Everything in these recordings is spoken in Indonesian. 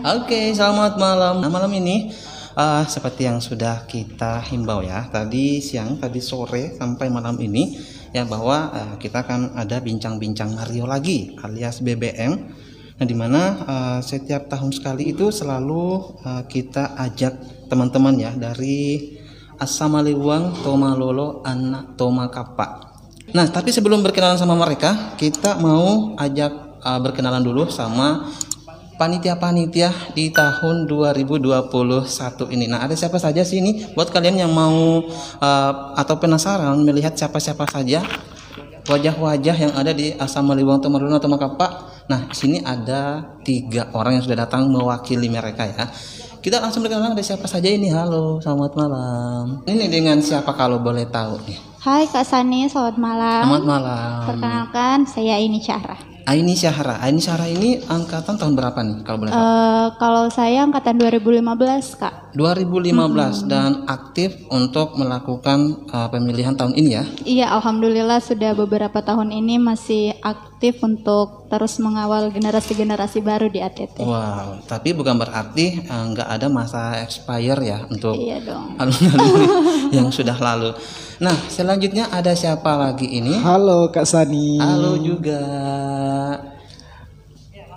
Oke, selamat malam. Nah, malam ini seperti yang sudah kita himbau ya, tadi siang, tadi sore sampai malam ini ya, bahwa kita akan ada bincang-bincang Mario lagi alias BBM. Nah, dimana setiap tahun sekali itu selalu kita ajak teman-teman ya dari Asamaliwang Tomalolo anak Tomakapa. Nah, tapi sebelum berkenalan sama mereka, kita mau ajak berkenalan dulu sama panitia-panitia di tahun 2021 ini. Nah, ada siapa saja sih ini? Buat kalian yang mau atau penasaran melihat siapa-siapa saja wajah-wajah yang ada di Asamaliwang Tomalolo Tomakapa. Nah, di sini ada 3 orang yang sudah datang mewakili mereka ya. Kita langsung berkenalan, ada siapa saja ini. Halo, selamat malam. Ini dengan siapa kalau boleh tahu nih? Hai Kak Sani, selamat malam. Selamat malam. Perkenalkan, saya Aini Syahra. Aini Syahra. Aini Syahra ini angkatan tahun berapa nih kalau boleh tahu? Kalau saya angkatan 2015, Kak. 2015 dan aktif untuk melakukan pemilihan tahun ini ya? Iya, alhamdulillah sudah beberapa tahun ini masih aktif untuk terus mengawal generasi-generasi baru di ATT. Wow, tapi bukan berarti nggak ada masa expire ya untuk Iya dong. alumni yang sudah lalu. Nah, selanjutnya ada siapa lagi ini? Halo Kak Sani. Halo juga.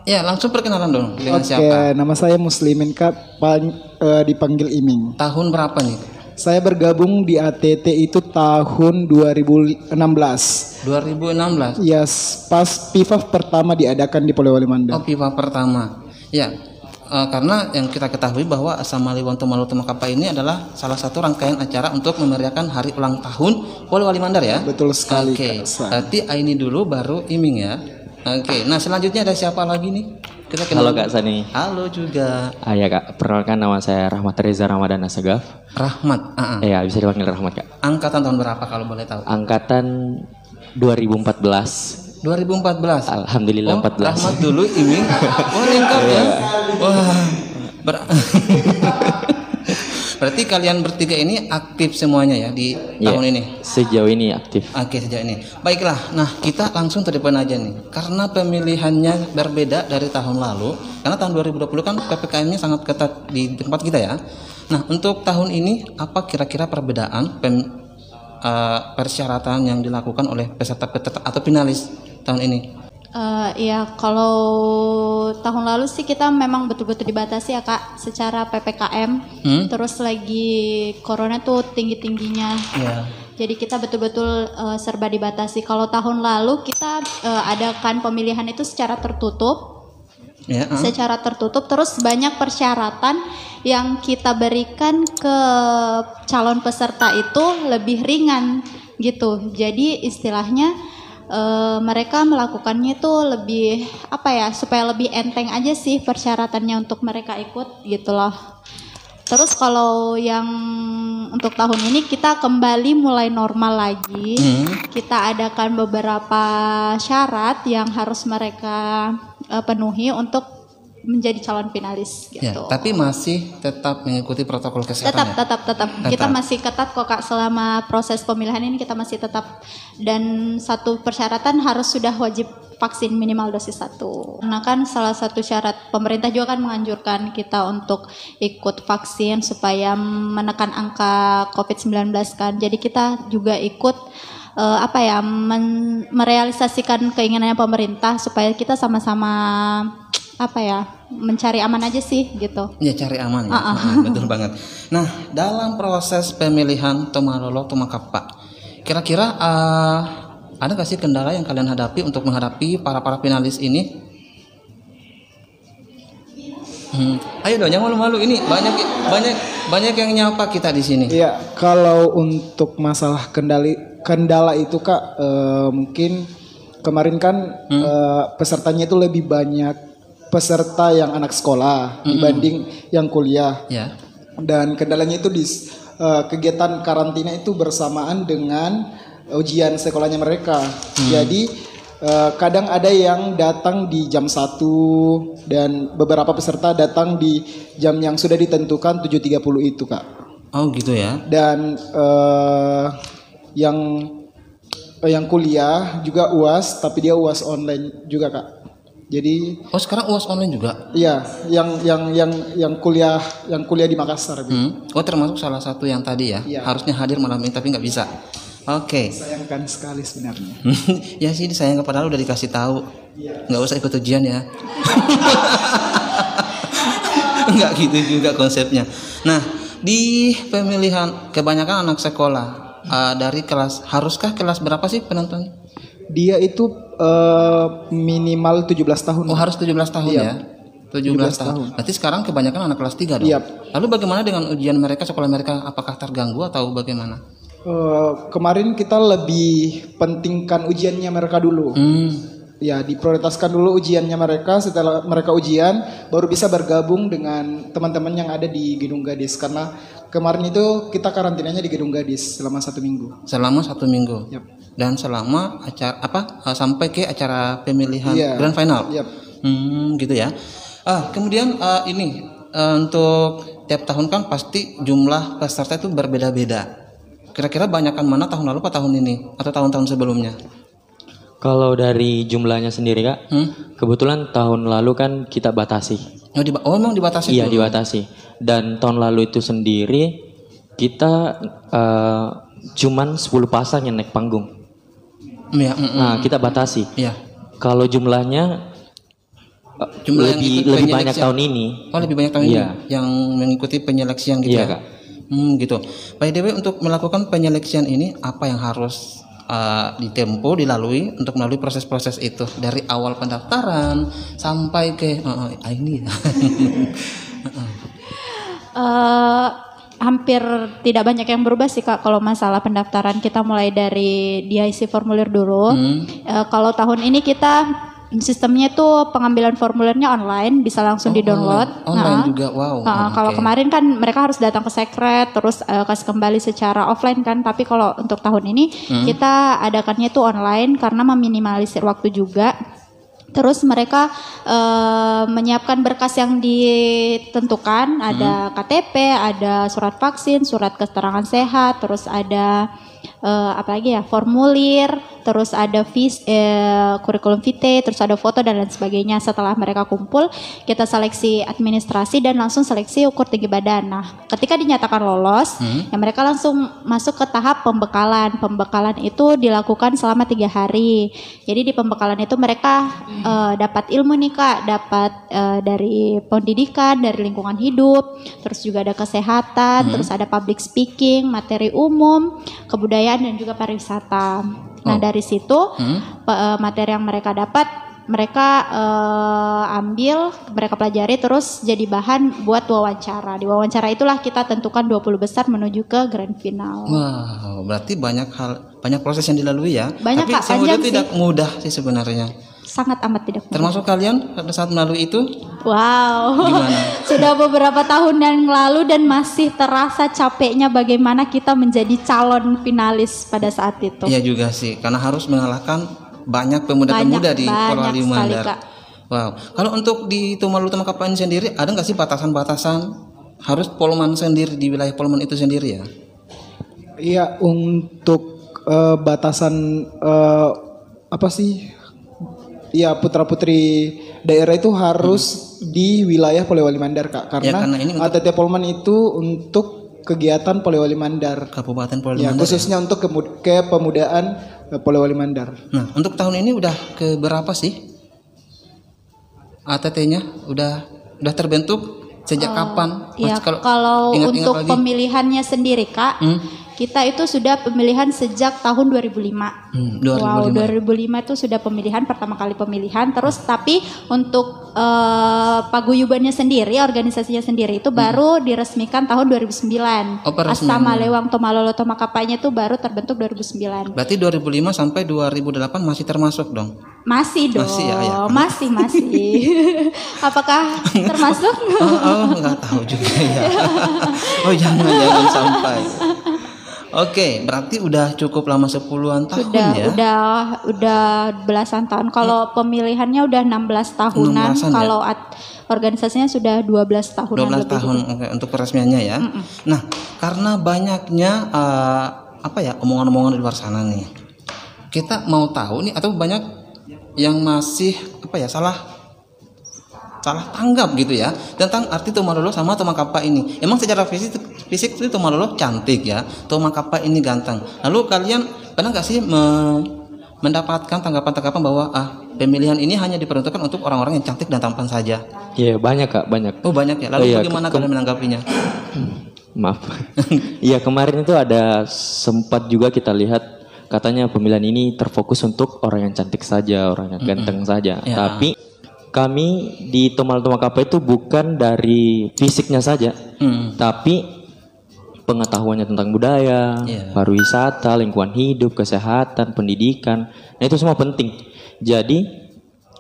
Ya, langsung perkenalan dong dengan Oke, siapa? nama saya Muslimin Kak, dipanggil Iming. Tahun berapa nih? Saya bergabung di ATT itu tahun 2016. 2016. Yes, pas PIFAF pertama diadakan di Polewali Mandar. Oh, FIFA pertama. Ya, karena yang kita ketahui bahwa Asamaliwang Tomalolo Tomakapa ini adalah salah satu rangkaian acara untuk memeriahkan hari ulang tahun Polewali Mandar ya. Betul sekali. Oke, Kak Sani. berarti Aini dulu baru Iming ya. Oke, nah selanjutnya ada siapa lagi nih? Kita Halo Kak Sani. Halo juga. Ya Kak, perkenalkan nama saya Rahmat Reza Ramadan Asegaf. Rahmat. Ya, bisa dipanggil Rahmat Kak. Angkatan tahun berapa kalau boleh tahu? Angkatan 2014. 2014. Alhamdulillah 14. Rahmat dulu, Iming. Wah, lengkap ya. Wah. Berarti kalian bertiga ini aktif semuanya ya di tahun ini? Sejauh ini aktif. Oke, sejauh ini. Baiklah, nah kita langsung ke depan aja nih. Karena pemilihannya berbeda dari tahun lalu. Karena tahun 2020 kan PPKM-nya sangat ketat di tempat kita ya. Nah, untuk tahun ini apa kira-kira perbedaan persyaratan yang dilakukan oleh peserta atau finalis tahun ini? Iya, kalau tahun lalu sih kita memang betul-betul dibatasi ya Kak, secara PPKM. Terus lagi corona tuh tinggi-tingginya. Iya. Jadi kita betul-betul serba dibatasi. Kalau tahun lalu kita adakan pemilihan itu secara tertutup. Ya, Secara tertutup, terus banyak persyaratan yang kita berikan ke calon peserta itu lebih ringan gitu. Jadi istilahnya mereka melakukannya itu lebih supaya lebih enteng aja sih persyaratannya untuk mereka ikut gitu loh. Terus kalau yang untuk tahun ini kita kembali mulai normal lagi. Kita adakan beberapa syarat yang harus mereka penuhi untuk menjadi calon finalis gitu. Ya, tapi masih tetap mengikuti protokol kesehatan. Tetap. Kita masih ketat kok Kak, selama proses pemilihan ini kita masih tetap, dan satu persyaratan harus sudah wajib vaksin minimal dosis 1. Karena kan salah satu syarat pemerintah juga kan menganjurkan kita untuk ikut vaksin supaya menekan angka COVID-19 kan. Jadi kita juga ikut merealisasikan keinginannya pemerintah supaya kita sama-sama mencari aman aja sih gitu. Ya, cari aman ya. Betul banget. Nah, dalam proses pemilihan Tomalolo Tomakapa, kira-kira ada nggak sih kendala yang kalian hadapi untuk menghadapi para finalis ini? Ayo dong, jangan malu-malu, ini banyak yang nyapa kita di sini. Iya, kalau untuk masalah kendala itu Kak, mungkin kemarin kan pesertanya itu lebih banyak peserta yang anak sekolah dibanding yang kuliah. Ya. Dan kendalanya itu di kegiatan karantina itu bersamaan dengan ujian sekolahnya mereka. Jadi kadang ada yang datang di jam 1 dan beberapa peserta datang di jam yang sudah ditentukan 7.30 itu Kak. Oh gitu ya. Dan yang kuliah juga UAS, tapi dia UAS online juga Kak. Jadi Oh, sekarang UAS online juga? iya, yang kuliah di Makassar. gitu. Oh, termasuk salah satu yang tadi ya. Iya. Harusnya hadir malam ini tapi nggak bisa. Oke. Sayangkan sekali sebenarnya. Ya sih disayangkan, padahal udah dikasih tahu. Nggak usah ikut ujian ya. Nggak gitu juga konsepnya. Nah, di pemilihan kebanyakan anak sekolah dari kelas, haruskah kelas berapa sih penonton? Dia itu minimal 17 tahun. Oh, harus 17 tahun Iya. ya. 17 tahun. Berarti sekarang kebanyakan anak kelas 3 dong. Iya. Lalu bagaimana dengan ujian mereka, sekolah mereka, apakah terganggu atau bagaimana? Kemarin kita lebih pentingkan ujiannya mereka dulu. Ya, diprioritaskan dulu ujiannya mereka. Setelah mereka ujian, baru bisa bergabung dengan teman-teman yang ada di Gedung Gadis. Karena kemarin itu kita karantinanya di Gedung Gadis selama 1 minggu. Selama 1 minggu. Yap. Dan selama acara sampai ke acara pemilihan Iya. grand final. Yap. Gitu ya. Kemudian ini untuk tiap tahun kan pasti jumlah peserta itu berbeda-beda. Kira-kira banyakan mana tahun lalu atau tahun ini atau tahun-tahun sebelumnya? Kalau dari jumlahnya sendiri Kak, kebetulan tahun lalu kan kita batasi. Oh, emang dibatasi? Iya, dulu? dibatasi. Dan tahun lalu itu sendiri kita cuman 10 pasang yang naik panggung. Iya. Nah, kita batasi. Iya. Kalau jumlahnya Jumlah yang ikut lebih banyak penyeleksian. tahun ini. Oh, lebih banyak tahun Iya. ini yang mengikuti penyeleksian gitu Iya, ya. Kak. Gitu. By the way, untuk melakukan penyeleksian ini apa yang harus ditempuh, dilalui untuk melalui proses-proses itu dari awal pendaftaran sampai ke ini ya. Hampir tidak banyak yang berubah sih Kak kalau masalah pendaftaran. Kita mulai dari dia isi formulir dulu. Kalau tahun ini kita sistemnya tuh pengambilan formulirnya online, bisa langsung di-download. Online juga, wow. Kalau kemarin kan mereka harus datang ke sekret, terus kasih kembali secara offline kan. Tapi kalau untuk tahun ini kita adakannya tuh online karena meminimalisir waktu juga. Terus mereka menyiapkan berkas yang ditentukan, ada KTP, ada surat vaksin, surat keterangan sehat, terus ada formulir, terus ada kurikulum vitae, terus ada foto dan lain sebagainya. Setelah mereka kumpul, kita seleksi administrasi dan langsung seleksi ukur tinggi badan. Nah, ketika dinyatakan lolos, ya mereka langsung masuk ke tahap pembekalan. Pembekalan itu dilakukan selama 3 hari. Jadi di pembekalan itu mereka dapat ilmu nih Kak, dapat dari pendidikan, dari lingkungan hidup, terus juga ada kesehatan, terus ada public speaking, materi umum, kebudayaan dan juga pariwisata. Nah dari situ materi yang mereka dapat mereka ambil, mereka pelajari terus jadi bahan buat wawancara. Di wawancara itulah kita tentukan 20 besar menuju ke grand final. Wow, berarti banyak proses yang dilalui ya. Banyak, tapi Kak, semua panjang itu tidak mudah sih sebenarnya. Sangat amat tidak mudah. Termasuk kalian pada saat melalui itu? Wow, Gimana? Sudah beberapa tahun yang lalu dan masih terasa capeknya bagaimana kita menjadi calon finalis pada saat itu. Iya juga sih, karena harus mengalahkan banyak pemuda-pemuda di Polewali sekali, Mandar. Kak. Wow, kalau untuk di Tumalu Tama sendiri ada nggak sih batasan-batasan harus Polman sendiri di wilayah Polman itu sendiri ya? Iya, untuk batasan Iya, putra-putri daerah itu harus di wilayah Polewali Mandar Kak, karena karena ini untuk ATT Polman itu untuk kegiatan Polewali Mandar. Kabupaten Polewali Ya, Mandar. khususnya untuk kepemudaan Polewali Mandar. Nah, untuk tahun ini udah ke berapa sih? ATT-nya udah terbentuk sejak kapan? Ya, Mas, kalau ingat-ingat untuk lagi? pemilihannya sendiri Kak, kita itu sudah pemilihan sejak tahun 2005. 2005. Wow, 2005 itu sudah pemilihan, pertama kali pemilihan. Terus tapi untuk paguyubannya sendiri, organisasinya sendiri itu baru diresmikan tahun 2009. Oh, peresmiannya. Astama Lewang Tomalolo Tomakapanya itu baru terbentuk 2009. Berarti 2005 sampai 2008 masih termasuk dong? Masih dong, Masih ya. masih. Apakah termasuk? Nggak tahu juga ya. Oh jangan sampai. Oke, berarti udah cukup lama 10-an tahun ya? Udah belasan tahun. Kalau pemilihannya udah 16 tahunan. 16-an ya? Kalau organisasinya sudah 12 tahunan. 12 tahun oke, untuk peresmiannya ya. Nah, karena banyaknya omongan-omongan di luar sana nih. Kita mau tahu nih, atau banyak yang masih salah salah tanggap gitu ya tentang arti Tomalolo sama Tomakapa ini. Emang secara fisik itu Tomalolo cantik ya, Tomakapa ini ganteng. Lalu kalian pernah nggak sih mendapatkan tanggapan-tanggapan bahwa pemilihan ini hanya diperuntukkan untuk orang-orang yang cantik dan tampan saja? Iya, banyak Kak, banyak. Oh banyak ya. Lalu Iya, bagaimana kalian menanggapinya? Maaf. Iya, kemarin itu ada sempat juga kita lihat katanya pemilihan ini terfokus untuk orang yang cantik saja, orang yang ganteng saja. Ya. Tapi kami di Tomakapa itu bukan dari fisiknya saja, tapi pengetahuannya tentang budaya, pariwisata, lingkungan hidup, kesehatan, pendidikan. Nah, itu semua penting. Jadi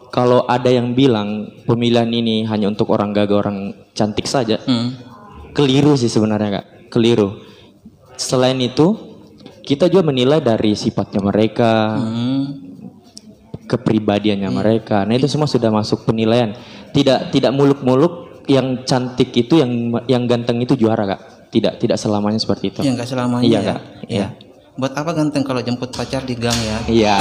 kalau ada yang bilang pemilihan ini hanya untuk orang gagah, orang cantik saja, keliru sih sebenarnya Kak, keliru. Selain itu, kita juga menilai dari sifatnya mereka, kepribadiannya mereka. Nah, itu semua sudah masuk penilaian. Tidak muluk-muluk yang cantik itu, yang ganteng itu juara Kak. Tidak selamanya seperti itu. Ya nggak selamanya. Iya ya. Kak. Iya. Buat apa ganteng kalau jemput pacar di gang ya? Iya.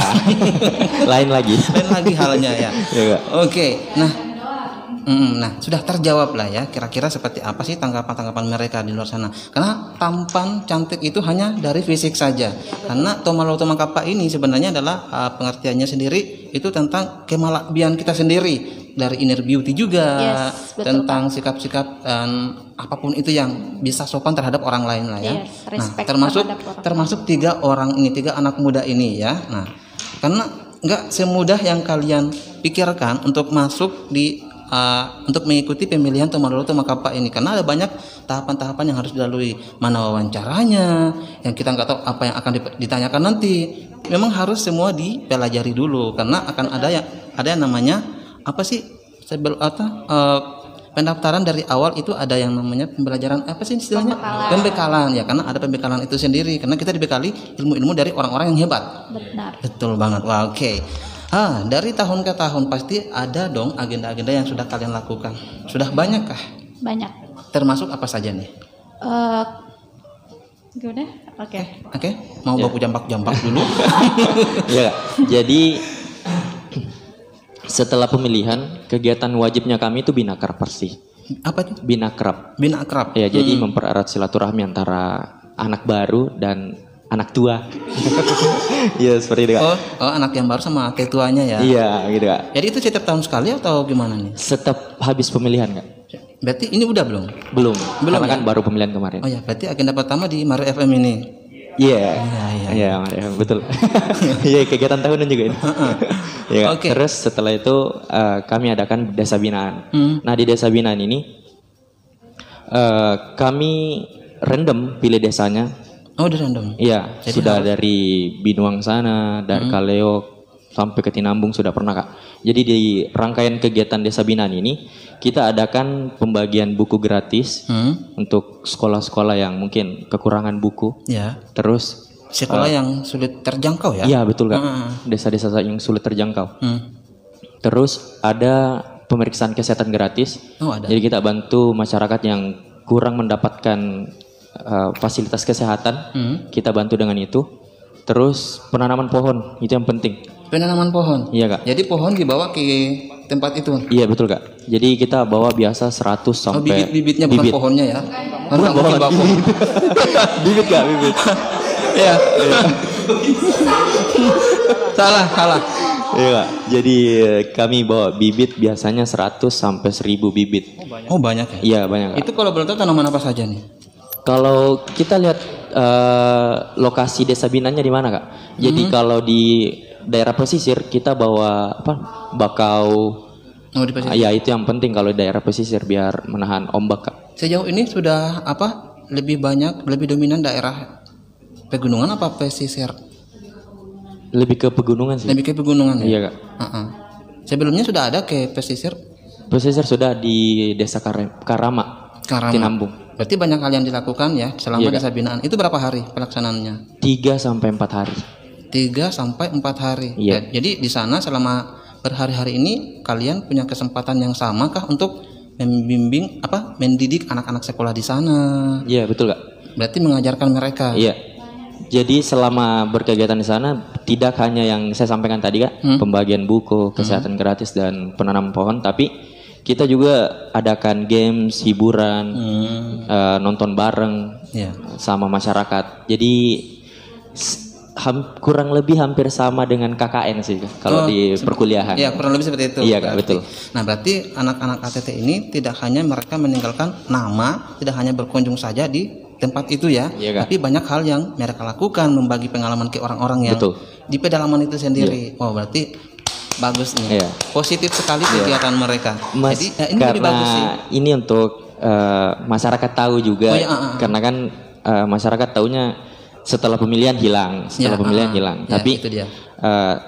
Lain lagi. Lain lagi halnya ya. Iya, Kak. Oke, nah sudah terjawab lah ya. Kira-kira seperti apa sih tanggapan-tanggapan mereka di luar sana? Karena tampan cantik itu hanya dari fisik saja. Karena Tomalolo Tomakapa ini sebenarnya adalah pengertiannya sendiri itu tentang kemalakbian kita sendiri, dari inner beauty juga, Yes, betul, tentang sikap-sikap dan apapun itu yang bisa sopan terhadap orang lain lah ya. Yes, Nah, respect termasuk tiga anak muda ini ya. Nah, karena nggak semudah yang kalian pikirkan untuk masuk di untuk mengikuti pemilihan Tomalolo Tomakapa ini, karena ada banyak tahapan-tahapan yang harus dilalui. Mana wawancaranya, yang kita nggak tahu apa yang akan ditanyakan nanti. Memang harus semua dipelajari dulu, karena akan ada yang namanya apa sih pendaftaran dari awal itu ada yang namanya pembelajaran apa sih istilahnya, pembekalan ya, karena ada pembekalan itu sendiri, karena kita dibekali ilmu-ilmu dari orang-orang yang hebat. Benar. Betul banget. Wah, oke. Dari tahun ke tahun pasti ada dong agenda-agenda yang sudah kalian lakukan. Sudah banyak kah? Banyak. Termasuk apa saja nih? Gimana? Oke. Oke, mau baku jambak-jambak dulu. Iya Kak. Jadi setelah pemilihan, kegiatan wajibnya kami itu binakrab bersih. Apa itu? Binakrab. Bina akrab. Ya, jadi mempererat silaturahmi antara anak baru dan anak tua. Iya, seperti itu Kak. Oh, anak yang baru sama tetuanya ya. Iya, gitu Kak. Jadi itu setiap tahun sekali atau gimana nih? Setiap habis pemilihan Kak. Berarti ini udah belum? Belum Belum, karena ya? kan baru pemilihan kemarin. Oh ya, berarti agenda pertama di Mario FM ini. Iya. Iya. Iya, betul. Iya, kegiatan tahunan juga ini. Iya. Oke. Terus setelah itu kami adakan desa binaan. Nah, di desa binaan ini kami random pilih desanya. Oh, udah random. Iya, Jadi sudah dari Binuang sana, dari Kaleok sampai ke Tinambung sudah pernah Kak. Jadi di rangkaian kegiatan desa binaan ini kita adakan pembagian buku gratis untuk sekolah-sekolah yang mungkin kekurangan buku. Ya. Terus Sekolah yang sulit terjangkau ya? iya betul Kak. Desa-desa yang sulit terjangkau. Terus ada pemeriksaan kesehatan gratis. Oh, ada. Jadi kita bantu masyarakat yang kurang mendapatkan fasilitas kesehatan. Kita bantu dengan itu. Terus penanaman pohon, itu yang penting. Penanaman pohon. Iya Kak. Jadi pohon dibawa ke tempat itu. Iya betul Kak. Jadi kita bawa biasa 100 sampai Bibit-bibitnya bukan pohonnya ya. Bukan pohon. bawa pohon. Bibit Kak, bibit. Iya. Salah. Iya Kak. Jadi kami bawa bibit biasanya 100 sampai 1000 bibit. Oh, banyak ya? Iya banyak Kak. Itu kalau boleh tahu tanaman apa saja nih? Kalau kita lihat lokasi desa binanya di mana Kak? Jadi kalau di daerah pesisir kita bawa bakau. Oh, di pesisir. Ya itu yang penting kalau di daerah pesisir biar menahan ombak Kak. Sejauh ini sudah lebih dominan daerah pegunungan apa pesisir? Lebih ke pegunungan sih. Lebih ke pegunungan ya? Iya Kak. Sebelumnya sudah ada ke pesisir? Pesisir sudah di desa Karama. Tinambung. Berarti banyak hal yang dilakukan ya selama Iya, Kak. desa binaan. Itu berapa hari pelaksanaannya? 3 sampai 4 hari. 3 sampai 4 hari. Iya. Jadi di sana selama berhari-hari ini kalian punya kesempatan yang sama kah untuk membimbing mendidik anak-anak sekolah di sana? Iya betul Kak. Berarti mengajarkan mereka. Iya. Jadi selama berkegiatan di sana tidak hanya yang saya sampaikan tadi Kak, pembagian buku, kesehatan gratis dan penanam pohon, tapi kita juga adakan games, hiburan, nonton bareng sama masyarakat. Jadi kurang lebih hampir sama dengan KKN sih kalau di perkuliahan. Iya, kurang lebih seperti itu. Iya, Kak, betul. Nah, berarti anak-anak ATT ini tidak hanya mereka meninggalkan nama, tidak hanya berkunjung saja di tempat itu ya, tapi banyak hal yang mereka lakukan, membagi pengalaman ke orang-orang yang di pedalaman itu sendiri. Oh, berarti bagus nih. Positif sekali kegiatan mereka. Mas, jadi ini lebih bagus sih. Ini untuk masyarakat tahu juga, karena kan masyarakat taunya setelah pemilihan hilang, Tapi itu dia.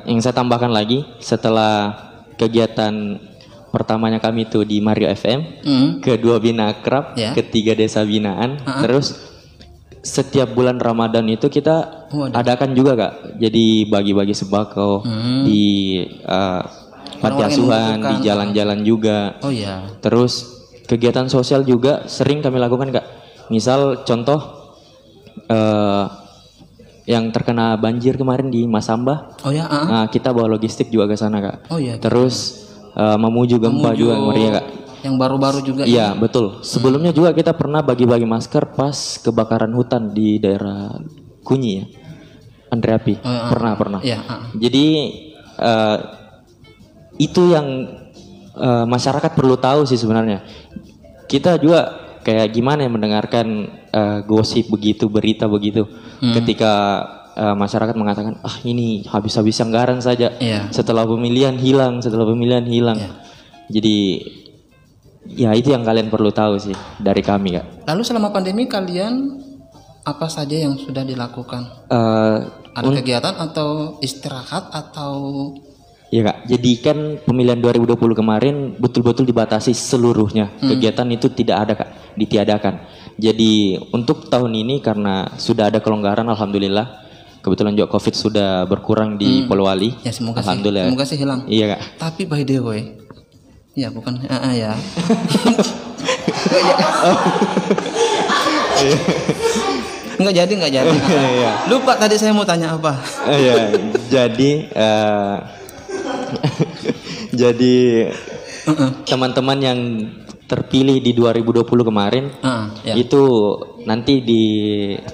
Yang saya tambahkan lagi, setelah kegiatan pertamanya kami itu di Mario FM, kedua Bina Akrab, ketiga Desa Binaan, terus setiap bulan Ramadan itu kita adakan juga Kak. Jadi bagi-bagi sembako di panti asuhan, di jalan-jalan juga. Oh iya. Terus kegiatan sosial juga sering kami lakukan Kak. Misal contoh yang terkena banjir kemarin di Masamba. Oh ya. Nah, kita bawa logistik juga ke sana Kak. Oh iya. Terus Mamuju gempa juga kemarin ya Kak. Yang baru-baru juga. Iya betul. Sebelumnya juga kita pernah bagi-bagi masker pas kebakaran hutan di daerah Kunyi ya. Andre Api. Pernah. Iya. Jadi itu yang masyarakat perlu tahu sih sebenarnya. Kita juga kayak gimana ya mendengarkan gosip begitu, berita begitu. Ketika masyarakat mengatakan ini habis-habis anggaran saja. Setelah pemilihan hilang. Jadi ya itu yang kalian perlu tahu sih dari kami Kak. Lalu selama pandemi kalian apa saja yang sudah dilakukan? Ada kegiatan atau istirahat atau? Iya Kak, jadi kan pemilihan 2020 kemarin betul-betul dibatasi seluruhnya. Kegiatan itu tidak ada Kak, ditiadakan. Jadi untuk tahun ini karena sudah ada kelonggaran alhamdulillah. Kebetulan juga COVID sudah berkurang di Polowali. Ya semoga alhamdulillah. Semoga sih hilang. Iya Kak. Tapi by the way, ya bukan ya. Enggak jadi. Lupa tadi saya mau tanya apa. Jadi teman-teman yang terpilih di 2020 kemarin itu nanti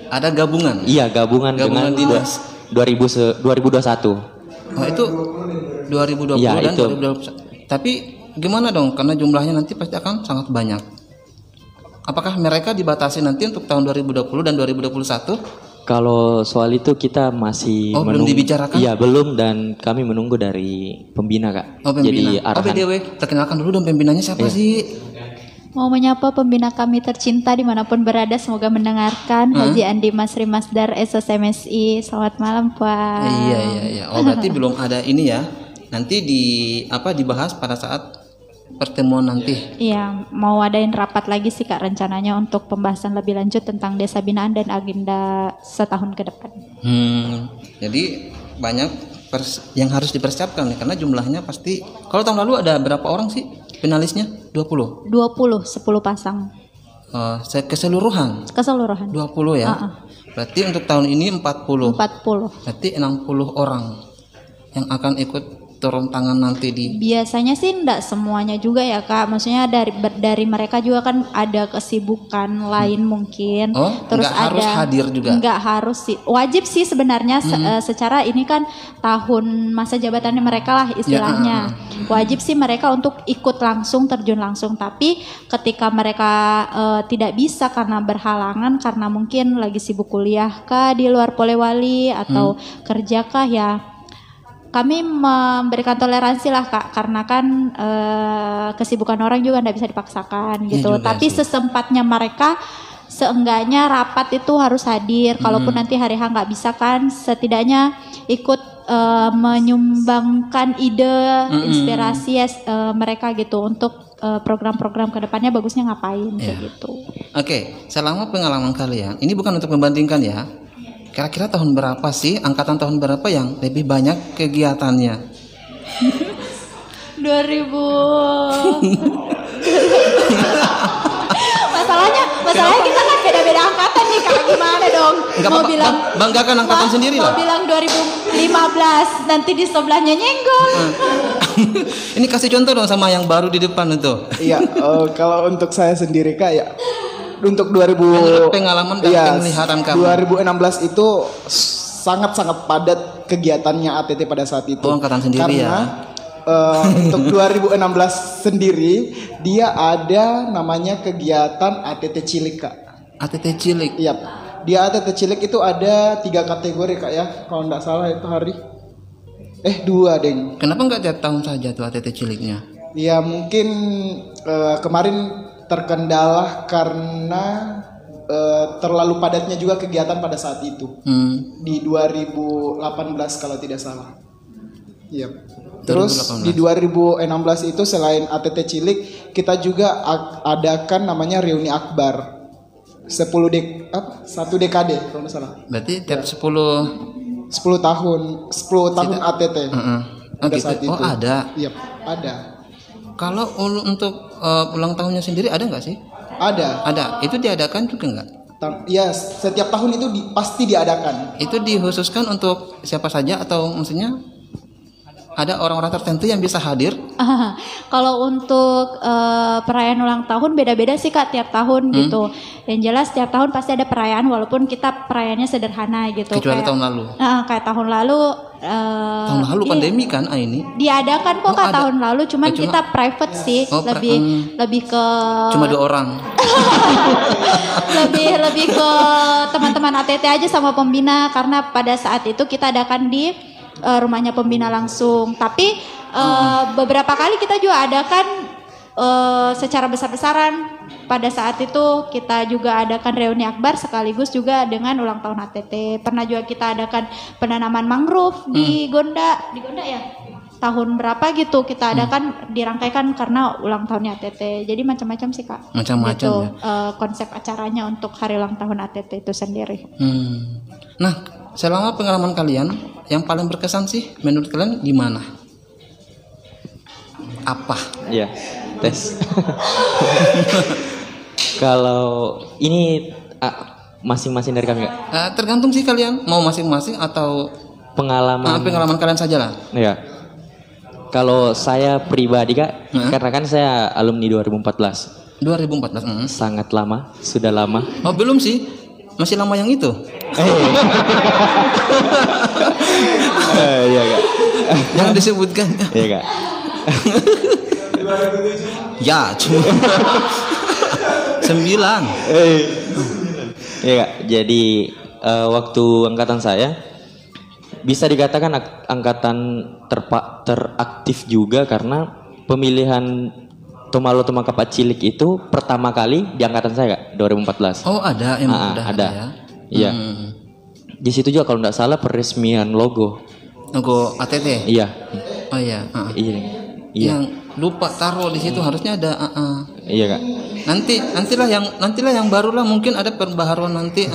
ada gabungan. Iya, gabungan dengan dinas 2021. Oh, itu 2020 ya, dan itu. 2021. Tapi gimana dong? Karena jumlahnya nanti pasti akan sangat banyak. Apakah mereka dibatasi nanti untuk tahun 2020 dan 2021? Kalau soal itu kita masih belum dibicarakan? Iya, belum, dan kami menunggu dari pembina Kak. Oh, pembina. Jadi arahan. BDW, perkenalkan dulu dong pembinanya siapa sih? Mau menyapa pembina kami tercinta dimanapun berada, semoga mendengarkan. Haji Andi Masri Masdar SSMSI. Selamat malam Pak. Iya. Oh berarti belum ada ini ya. Nanti dibahas pada saat pertemuan nanti. Iya, mau adain rapat lagi sih Kak rencananya untuk pembahasan lebih lanjut tentang desa binaan dan agenda setahun ke depan. Jadi banyak yang harus dipersiapkan nih, karena jumlahnya pasti. Kalau tahun lalu ada berapa orang sih finalisnya? 20, 10 pasang. Keseluruhan 20 ya. Berarti untuk tahun ini 40. Berarti 60 orang yang akan ikut turun tangan nanti di. Biasanya sih enggak semuanya juga ya Kak. Maksudnya dari mereka juga kan ada kesibukan lain mungkin. Terus harus hadir juga. Enggak harus sih. Wajib sih sebenarnya secara ini kan tahun masa jabatannya mereka lah istilahnya. Wajib sih mereka untuk ikut langsung, terjun langsung. Tapi ketika mereka tidak bisa karena berhalangan, karena mungkin lagi sibuk kuliah kah di luar Polewali atau kerja kah, ya kami memberikan toleransi lah Kak, karena kan kesibukan orang juga tidak bisa dipaksakan gitu. Tapi sesempatnya mereka seenggaknya rapat itu harus hadir. Kalaupun nanti hari H nggak bisa kan, setidaknya ikut menyumbangkan ide, inspirasi mereka gitu untuk program-program kedepannya bagusnya ngapain kayak gitu. Oke, selama pengalaman kalian, ini bukan untuk membandingkan ya. Kira-kira tahun berapa sih, angkatan tahun berapa yang lebih banyak kegiatannya? 2000. Masalahnya kita kan beda-beda angkatan nih Kak, gimana dong? Mau bilang banggakan angkatan sendiri lah. Mau bilang 2015, nanti di sebelahnya nyenggol. Ini kasih contoh dong sama yang baru di depan itu. Iya, kalau untuk saya sendiri Kak ya, untuk 2000 pengalaman dan penglihatan kamu. 2016 itu sangat-sangat padat kegiatannya ATT pada saat itu. Oh, angkatan sendiri karena, untuk 2016 sendiri dia ada namanya kegiatan ATT Cilik Kak. ATT Cilik. Iya. Di ATT Cilik itu ada 3 kategori Kak ya, kalau nggak salah itu hari. 2 deng. Kenapa nggak tiap tahun saja tuh ATT Ciliknya? Ya mungkin kemarin terkendala karena terlalu padatnya juga kegiatan pada saat itu. Di 2018 kalau tidak salah. Iya. Terus 2018. di 2016 itu selain ATT Cilik, kita juga adakan namanya reuni akbar. 1 dekade kalau nggak salah. Berarti tiap 10 10 tahun ATT. Pada gitu. saat itu. Oh, ada. Iya, ada. Kalau untuk ulang tahunnya sendiri ada nggak sih? Ada. Ada. Itu diadakan juga nggak? Ya, setiap tahun itu pasti diadakan. Itu dikhususkan untuk siapa saja atau maksudnya ada orang-orang tertentu yang bisa hadir? Kalau untuk perayaan ulang tahun beda-beda sih Kak tiap tahun gitu. Yang jelas tiap tahun pasti ada perayaan walaupun kita perayaannya sederhana gitu. Kecuali tahun lalu. Kayak tahun lalu. Tahun lalu pandemi kan ini? Diadakan kok Kak ada. tahun lalu, cuman kita private sih, lebih ke. Cuma 2 orang. lebih ke teman-teman ATT aja sama pembina karena pada saat itu kita adakan di rumahnya pembina langsung. Tapi beberapa kali kita juga adakan secara besar-besaran. Pada saat itu kita juga adakan reuni akbar sekaligus juga dengan ulang tahun ATT. Pernah juga kita adakan penanaman mangrove di Gonda ya. Tahun berapa gitu kita adakan dirangkaikan karena ulang tahunnya ATT. Jadi macam-macam sih Kak. Macam-macam gitu, ya. Konsep acaranya untuk hari ulang tahun ATT itu sendiri. Nah, selama pengalaman kalian yang paling berkesan sih menurut kalian gimana? Apa? Iya, tes. Kalau ini masing-masing dari kami nggak? Tergantung sih kalian mau masing-masing atau pengalaman kalian saja lah. Iya. Kalau saya pribadi Kak, karena kan saya alumni 2014. 2014. Sangat lama, sudah lama. Oh, belum sih. Masih lama yang itu. Iya Kak. Jangan disebutkan. Iya Kak. Ya, cuma 9. Iya Kak. Jadi waktu angkatan saya bisa dikatakan angkatan teraktif juga karena pemilihan Tomalo Tomakapat Cilik itu pertama kali di angkatan saya Kak, 2014. Oh, ada emang ada ya. Iya. Di situ juga kalau nggak salah peresmian logo ATT. Iya. Oh iya. Iya. Yang lupa taruh di situ harusnya ada. Iya Kak. Nantilah yang baru lah mungkin ada pembaharuan nanti.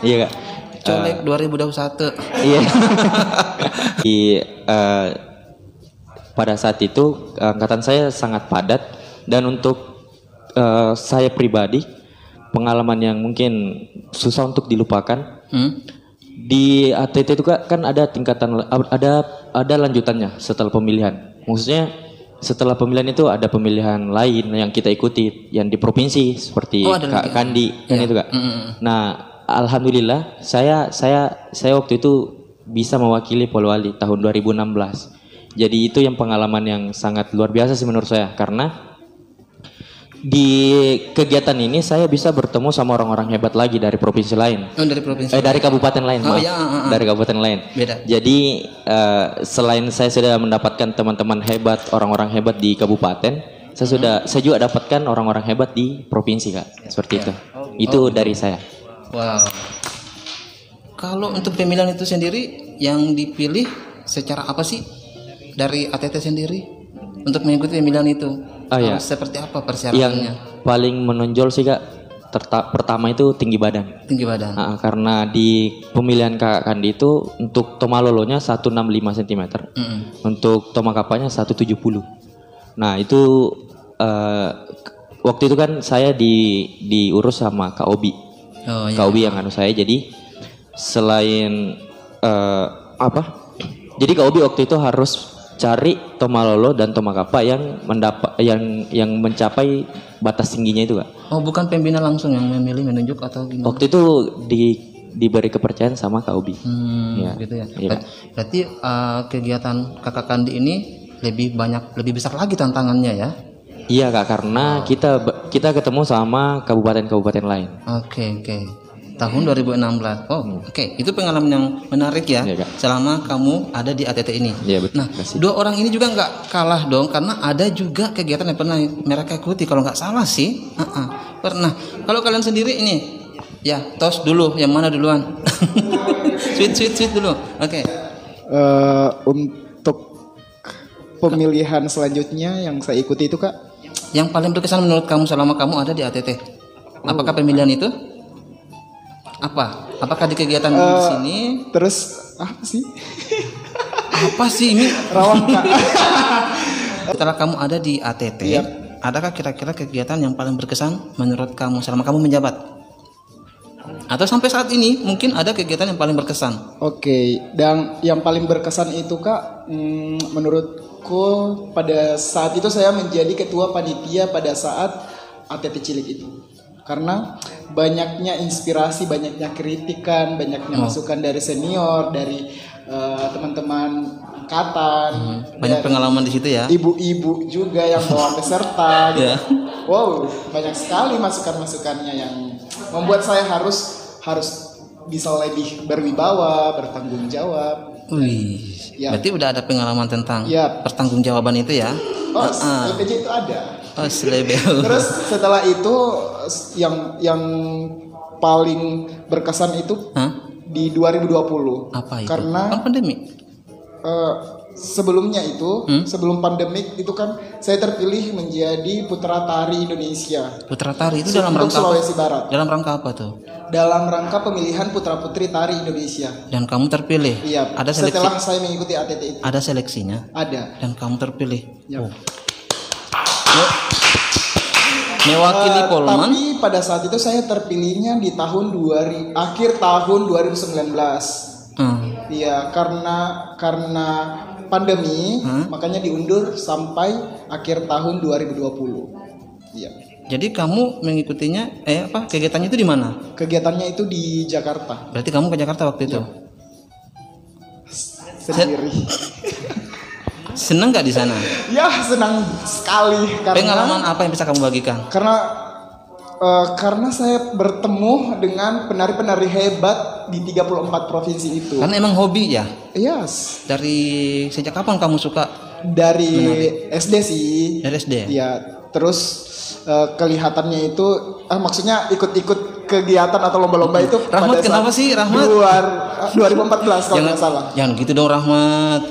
Iya Kak. Colek 2021. Iya. Pada saat itu angkatan saya sangat padat dan untuk saya pribadi pengalaman yang mungkin susah untuk dilupakan. Di ATT itu kan ada tingkatan ada lanjutannya setelah pemilihan. Maksudnya setelah pemilihan itu ada pemilihan lain yang kita ikuti yang di provinsi seperti Kak Kandi kan itu Kak. Nah, alhamdulillah saya waktu itu bisa mewakili Polewali tahun 2016. Jadi itu yang pengalaman yang sangat luar biasa sih menurut saya karena di kegiatan ini saya bisa bertemu sama orang-orang hebat lagi dari provinsi lain. Oh, dari provinsi. Dari kabupaten lain. Oh, maaf. ya, Dari kabupaten lain. Beda. Jadi selain saya sudah mendapatkan teman-teman hebat, orang-orang hebat di kabupaten, saya juga dapatkan orang-orang hebat di provinsi Kak. Seperti itu. Itu dari saya. Wow. Kalau untuk pemilihan itu sendiri yang dipilih secara apa sih dari ATT sendiri untuk mengikuti pemilihan itu? Iya. Seperti apa persyaratannya? Yang paling menonjol sih Kak, pertama itu tinggi badan. Tinggi badan. Karena di pemilihan Kak Kandi itu untuk Tomalolonya 165 cm, untuk Tomakapanya 170. Nah itu waktu itu kan saya diurus sama Kak Obi. Kak Obi yang saya. Jadi selain Jadi Kak Obi waktu itu harus cari Tomalolo dan Tomakapa yang mencapai batas tingginya itu, Kak. Oh, bukan pembina langsung yang memilih menunjuk atau gimana? Waktu itu diberi kepercayaan sama Kak Ubi. Gitu ya. Iya. Berarti kegiatan Kakak Kandi ini lebih besar lagi tantangannya ya? Iya, Kak, karena kita ketemu sama kabupaten-kabupaten lain. Oke. Tahun 2016. Oke. Itu pengalaman yang menarik ya. Iya, Kak. Selama kamu ada di ATT ini. Iya, betul. Nah, dua orang ini juga nggak kalah dong, karena ada juga kegiatan yang pernah mereka ikuti. Kalau nggak salah sih, pernah. Kalau kalian sendiri ini, ya tos dulu. Yang mana duluan? sweet dulu. Oke. Untuk pemilihan selanjutnya yang saya ikuti itu, Kak, Yang paling berkesan menurut kamu selama kamu ada di ATT? Apakah pemilihan itu? Apakah di kegiatan di sini? terus apa sih? Apa sih ini? Rawang, Kak. Setelah kamu ada di ATT, Yap. adakah kira-kira kegiatan yang paling berkesan menurut kamu selama kamu menjabat? Atau sampai saat ini mungkin ada kegiatan yang paling berkesan? Oke, dan yang paling berkesan itu, Kak, menurutku pada saat itu saya menjadi ketua panitia pada saat ATT Cilik itu. Karena banyaknya inspirasi, banyaknya kritikan, banyaknya masukan dari senior, dari teman-teman angkatan, Banyak pengalaman di situ ya? ibu-ibu juga yang bawa peserta gitu. Ya. Wow, banyak sekali masukan-masukannya yang membuat saya harus bisa lebih berwibawa, bertanggung jawab. Wih, Ya. berarti udah ada pengalaman tentang Ya. pertanggungjawaban itu ya? Oh, LPJ itu ada. Oh, selebel. Terus setelah itu yang paling berkesan itu Hah? di 2020. Apa itu? Karena Kan pandemi. sebelumnya itu, sebelum pandemik itu kan saya terpilih menjadi putra tari Indonesia Putra tari itu dalam untuk rangka apa? Sulawesi Barat. Dalam rangka apa tuh? Dalam rangka pemilihan putra-putri tari Indonesia. Dan kamu terpilih. Iya. Ada seleksi. Setelah saya mengikuti ATT itu. Ada seleksinya. Ada. Dan kamu terpilih. Ya. Mewakili Polman. Tapi pada saat itu saya terpilihnya di akhir tahun 2019. Iya, karena pandemi, makanya diundur sampai akhir tahun 2020. Iya. Jadi kamu mengikutinya kegiatannya itu di mana? Kegiatannya itu di Jakarta Berarti kamu ke Jakarta waktu itu. sendiri. Seneng nggak di sana? Ya, senang sekali Pengalaman apa yang bisa kamu bagikan? Karena saya bertemu dengan penari-penari hebat di 34 provinsi itu. Karena emang hobi ya. Yes. Dari sejak kapan kamu suka? Dari SD sih. Dari SD. Ya, terus kelihatannya itu maksudnya ikut-ikut kegiatan atau lomba-lomba itu Rahmat, pada kenapa saat sih Rahmat? 2014 kalau nggak salah. Jangan gitu dong Rahmat.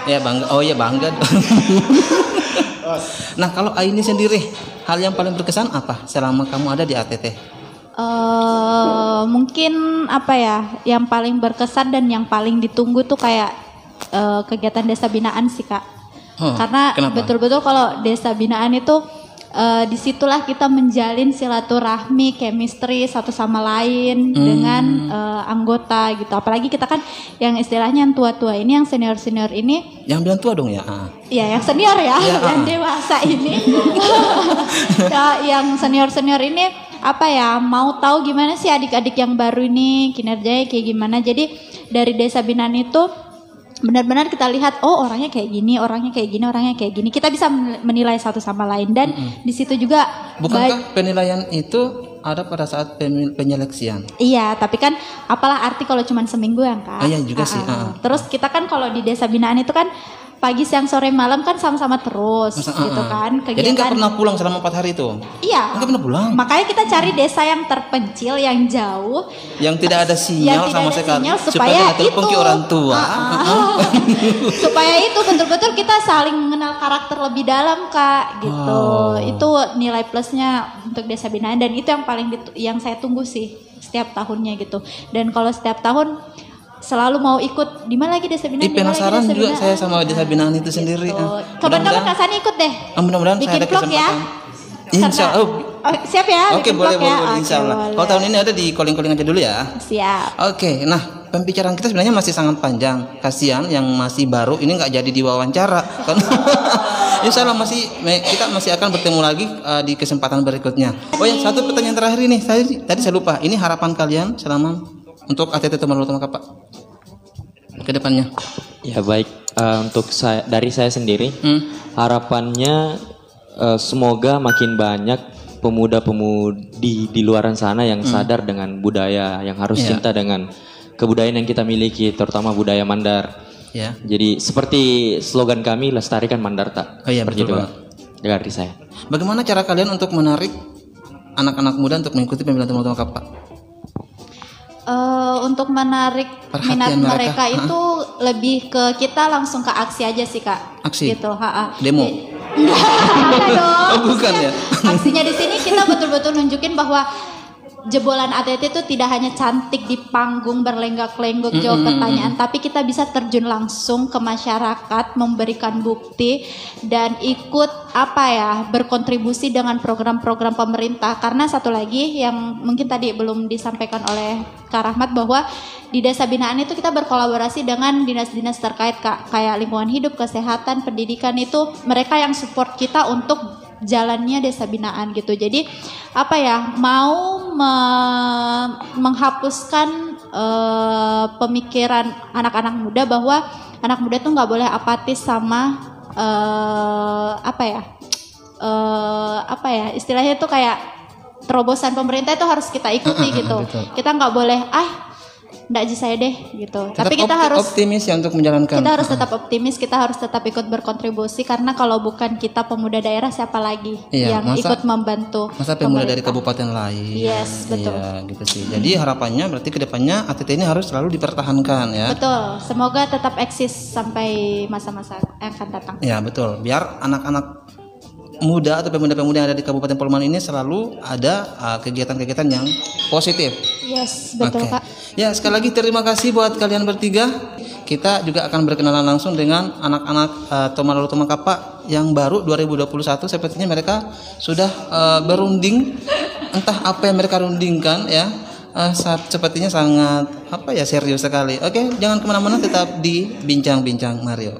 Ya bangga. Oh ya bangga. Nah kalau Aini sendiri, hal yang paling berkesan apa selama kamu ada di ATT? Mungkin apa ya, yang paling berkesan dan yang paling ditunggu tuh kayak kegiatan desa binaan sih, Kak. Karena kenapa? betul-betul kalau desa binaan itu disitulah kita menjalin silaturahmi, chemistry satu sama lain dengan anggota gitu. Apalagi kita kan yang istilahnya yang tua-tua ini, yang senior-senior ini. Yang bilang tua dong ya? Iya, yang senior ya, yang dewasa ini. Ya, yang senior-senior ini apa ya, mau tahu gimana sih adik-adik yang baru ini kinerjanya kayak gimana. Jadi dari desa binaan itu benar-benar kita lihat, oh orangnya kayak gini, orangnya kayak gini, orangnya kayak gini. Kita bisa menilai satu sama lain dan di situ juga. Bukankah penilaian itu ada pada saat penyeleksian? Iya, tapi kan apalah arti kalau cuma seminggu ya, Kak. Iya juga sih. Terus kita kan kalau di desa binaan itu kan pagi, siang, sore, malam kan sama-sama terus gitu kan. Jadi nggak pernah pulang selama 4 hari itu? Iya. Nggak pernah pulang. Makanya kita cari desa yang terpencil, yang jauh, yang tidak ada sinyal sama sekali, supaya tidak terhubung orang tua. Supaya itu betul-betul kita saling mengenal karakter lebih dalam, Kak, gitu. Itu nilai plusnya untuk desa binaan dan itu yang paling yang saya tunggu sih setiap tahunnya gitu. Dan kalau setiap tahun selalu mau ikut di mana lagi desa binaan. Penasaran juga saya sama desa binaan itu sendiri. Kapan-kapan Kak Sani ikut deh. Mudah-mudahan saya ada kesempatan. Ya. Insya Allah. Siap ya. Oke, boleh, insya Allah. Kalau tahun ini ada di calling-calling aja dulu ya. Siap. Oke, nah pembicaraan kita sebenarnya masih sangat panjang. Kasihan yang masih baru ini nggak jadi diwawancara kan. Insya Allah kita masih akan bertemu lagi di kesempatan berikutnya. Oh ya, satu pertanyaan terakhir ini. Tadi saya lupa. Ini harapan kalian selama untuk ATT Tomalu Utama Kapa ke depannya. Ya baik, untuk dari saya sendiri harapannya semoga makin banyak pemuda-pemudi di luaran sana yang sadar dengan budaya, yang harus cinta dengan kebudayaan yang kita miliki, terutama budaya Mandar. Ya. Jadi seperti slogan kami, lestarikan Mandarta. Oh iya, betul Pak. Dari saya. Bagaimana cara kalian untuk menarik anak-anak muda untuk mengikuti pemilihan Tomalu Utama Kapa? Untuk menarik Perhatian minat mereka, mereka itu lebih ke kita langsung ke aksi aja sih Kak. Aksi? Gitu, Demo? Enggak dong. Oh, bukan ya? Aksinya di sini kita betul-betul nunjukin bahwa jebolan ATT itu tidak hanya cantik di panggung berlenggak-lenggok jawab pertanyaan, tapi kita bisa terjun langsung ke masyarakat, memberikan bukti dan ikut berkontribusi dengan program-program pemerintah. Karena satu lagi yang mungkin tadi belum disampaikan oleh Kak Rahmat, bahwa di desa binaan itu kita berkolaborasi dengan dinas-dinas terkait kayak lingkungan hidup, kesehatan, pendidikan, itu mereka yang support kita untuk jalannya desa binaan gitu. Jadi mau menghapuskan pemikiran anak-anak muda bahwa anak muda tuh nggak boleh apatis sama istilahnya tuh kayak terobosan pemerintah itu harus kita ikuti gitu. Betul. Kita nggak boleh nggak aja saya deh gitu. Tetap tapi kita harus optimis ya untuk menjalankan. Kita harus tetap optimis, kita harus tetap ikut berkontribusi, karena kalau bukan kita pemuda daerah, siapa lagi yang ikut membantu? Masa pemuda dari kabupaten lain? Yes, betul. Iya, gitu sih. Jadi harapannya berarti kedepannya ATT ini harus selalu dipertahankan ya. Betul. Semoga tetap eksis sampai masa-masa yang akan datang. Ya betul. Biar anak-anak muda atau pemuda-pemuda yang ada di Kabupaten Pulman ini selalu ada kegiatan-kegiatan yang positif. Yes, betul Kak. Ya, sekali lagi terima kasih buat kalian bertiga. Kita juga akan berkenalan langsung dengan anak-anak Tomalu Utama Kapa yang baru 2021. Sepertinya mereka sudah berunding, entah apa yang mereka rundingkan ya. Sepertinya sangat serius sekali. Oke, jangan kemana-mana, tetap di Bincang-Bincang Mario.